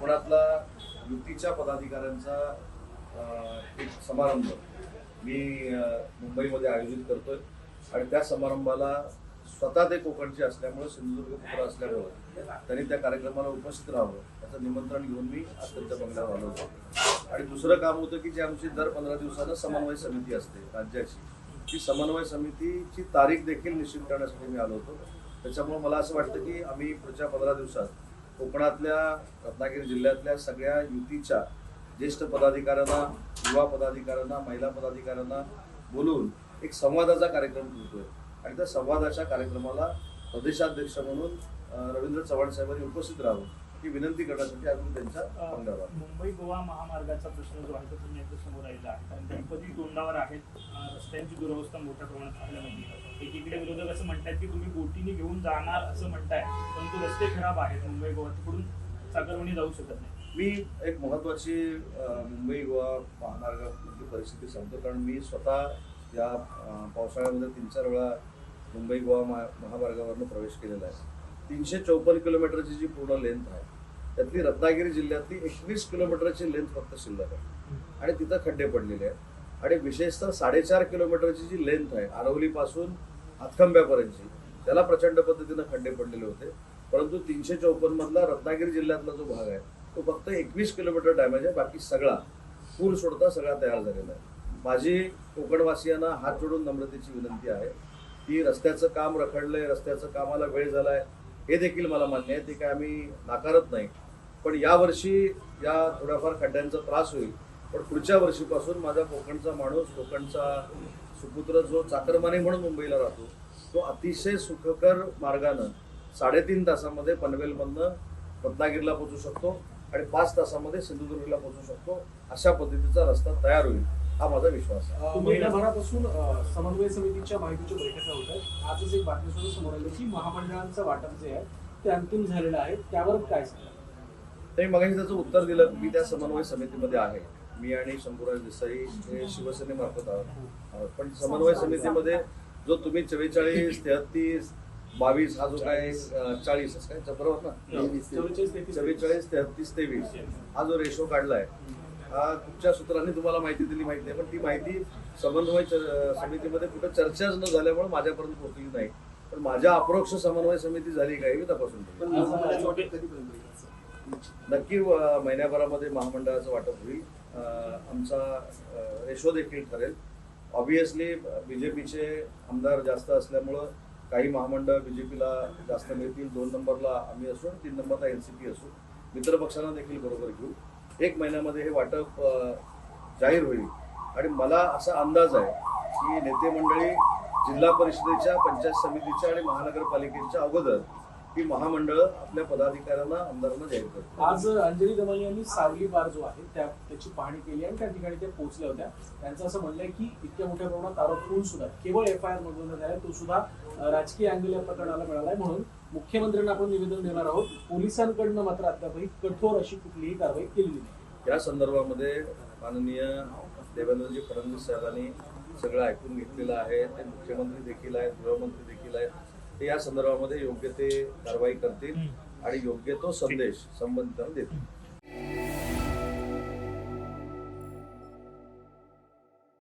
कोकणातला युतीच्या पदाधिकाऱ्यांचा एक समारंभ मी मुंबईमध्ये आयोजित करतोय आणि त्या समारंभाला स्वतः ते कोकणचे असल्यामुळे, सिंधुदुर्ग पुत्र असल्यामुळे त्यांनी त्या कार्यक्रमाला उपस्थित राहावं याचं निमंत्रण घेऊन मी आज त्यांच्या बंगल्यावर आलो होतो. आणि दुसरं काम होतं की जी आमची दर 15 दिवसानं समन्वय समिती असते राज्याची, ती समन्वय समितीची तारीख देखील निश्चित करण्यासाठी मी आलो होतो. त्याच्यामुळे मला असं वाटतं की आम्ही पुढच्या 15 दिवसात कोकणातल्या, रत्नागिरी जिल्ह्यातल्या सगळ्या युतीच्या ज्येष्ठ पदाधिकाऱ्यांना, युवा पदाधिकाऱ्यांना, महिला पदाधिकाऱ्यांना बोलून एक संवादाचा कार्यक्रम करतोय आणि त्या संवादाच्या कार्यक्रमाला प्रदेशाध्यक्ष म्हणून रवींद्र चव्हाण साहेबांनी उपस्थित राहावं ही विनंती करण्यासाठी आम्ही त्यांच्या बंगल्यावर आलो. मुंबई गोवा महामार्गाचा प्रश्न जो आहे तो तुम्ही आता समोर आलेला आहे, कारण गणपती तोंडावर आहेत, रस्त्यांची दुरवस्था मोठ्या प्रमाणात पाहायला मिळते. एकीकडे विरोधक असं म्हणतात की तुम्ही बोटीने घेऊन जाणार असं म्हणताय, परंतु रस्ते खराब आहेत, मुंबई गोवा तिकडून चाकरमानी जाऊ शकत नाही. मी एक महत्वाची मुंबई गोवा महामार्गाची परिस्थिती सांगतो, कारण मी स्वतः या पावसाळ्यामध्ये 3-4 वेळा मुंबई गोवा महामार्गावरनं प्रवेश केलेला आहे. 354 किलोमीटरची जी पूर्ण लेंथ आहे त्यातली रत्नागिरी जिल्ह्यातली 21 किलोमीटरची लेंथ फक्त शिल्लक आहे आणि तिथं खड्डे पडलेले आहेत. आणि विशेषतः 4.5 किलोमीटरची जी लेंथ आहे आरवलीपासून हातखंब्यापर्यंतची, त्याला प्रचंड पद्धतीनं खड्डे पडलेले होते. परंतु 354 मधला रत्नागिरी जिल्ह्यातला जो भाग आहे तो फक्त 21 किलोमीटर डॅमेज आहे, बाकी सगळा पूल सोडता सगळा तयार झालेला आहे. माझी कोकणवासियांना हात जोडून नम्रतेची विनंती आहे की रस्त्याचं काम रखडलंय, रस्त्याचं कामाला वेळ झालाय, हे देखील मला मान्य आहे, ते काय आम्ही नाकारत नाही. पण यावर्षी या थोड्याफार खड्ड्यांचा त्रास होईल, पण पुढच्या वर्षीपासून माझा कोकणचा माणूस, कोकणचा सुपुत्र जो चाकरमानी म्हणून मुंबईला राहतो, तो अतिशय सुखकर मार्गानं 3.5 तासामध्ये पनवेलमधनं रत्नागिरीला पोहोचू शकतो आणि 5 तासामध्ये सिंधुदुर्गला पोहोचू शकतो. अशा पद्धतीचा रस्ता तयार होईल हा माझा विश्वास आहे. महिनाभरापासून समन्वय समितीच्या माहितीच्या बैठका होत आहेत. आजच एक बातमी सुद्धा समोर आली की महामंडळांचं वाटप जे आहे ते अंतिम झालेलं आहे, त्यावर काय सांगा? नाही, मगाशी त्याचं उत्तर दिलं. मी त्या समन्वय समितीमध्ये आहे. मी आणि शंभूराज देसाई हे शिवसेनेमार्फत आहोत. पण समन्वय समितीमध्ये जो तुम्ही 44, 33, 22 हा जो काय 40 काय बरोबर ना, 44, 43, 23 हा जो रेशो काढलाय, हा तुमच्या सूत्रांनी तुम्हाला माहिती दिली माहिती नाही, पण ती माहिती समन्वय समितीमध्ये कुठं चर्चाच न झाल्यामुळे माझ्यापर्यंत पोहोचली नाही. पण माझ्या अप्रोक्ष समन्वय समिती झाली काय मी तपासून नक्की महिन्याभरामध्ये महामंडळाचं वाटप होईल. आमचा रेशो देखील ठरेल. ऑब्विसली बीजेपीचे आमदार जास्त असल्यामुळं काही महामंडळ बीजेपीला जास्त मिळतील. 2 नंबरला आम्ही असू आणि 3 नंबरला एनसीपी असू. मित्र पक्षांना देखील बरोबर घेऊ. 1 महिन्यामध्ये हे वाटप जाहीर होईल आणि मला असा अंदाज आहे की नेते मंडळी जिल्हा परिषदेच्या, पंचायत समितीच्या आणि महानगरपालिकेच्या अगोदर ही महामंडळ आपल्या पदाधिकाऱ्यांना, आमदारांना जाहीर करतात. आज अंजली दमानी यांनी सावली पार जो आहे त्याची पाहणी केली आणि त्या ठिकाणी त्या पोहोचल्या होत्या. त्यांचं असं म्हणणं आहे की इतक्या मोठ्या प्रमाणात आरोप होऊन सुद्धा केवळ FIR नोंदवण्यात झाला, तो सुद्धा राजकीय अँगल या प्रकरणाला मिळालाय. म्हणून मुख्यमंत्र्यांना आपण निवेदन देणार आहोत. पोलिसांकडनं मात्र अद्यापही कठोर अशी कुठलीही कारवाई केलेली नाही. या संदर्भामध्ये माननीय देवेंद्रजी फडणवीस साहेबांनी सगळं ऐकून घेतलेलं आहे. ते मुख्यमंत्री देखील आहेत, गृहमंत्री देखील आहेत. ते या संदर्भामध्ये योग्य ते कारवाई करतील आणि योग्य तो संदेश संबंधितांना देतील.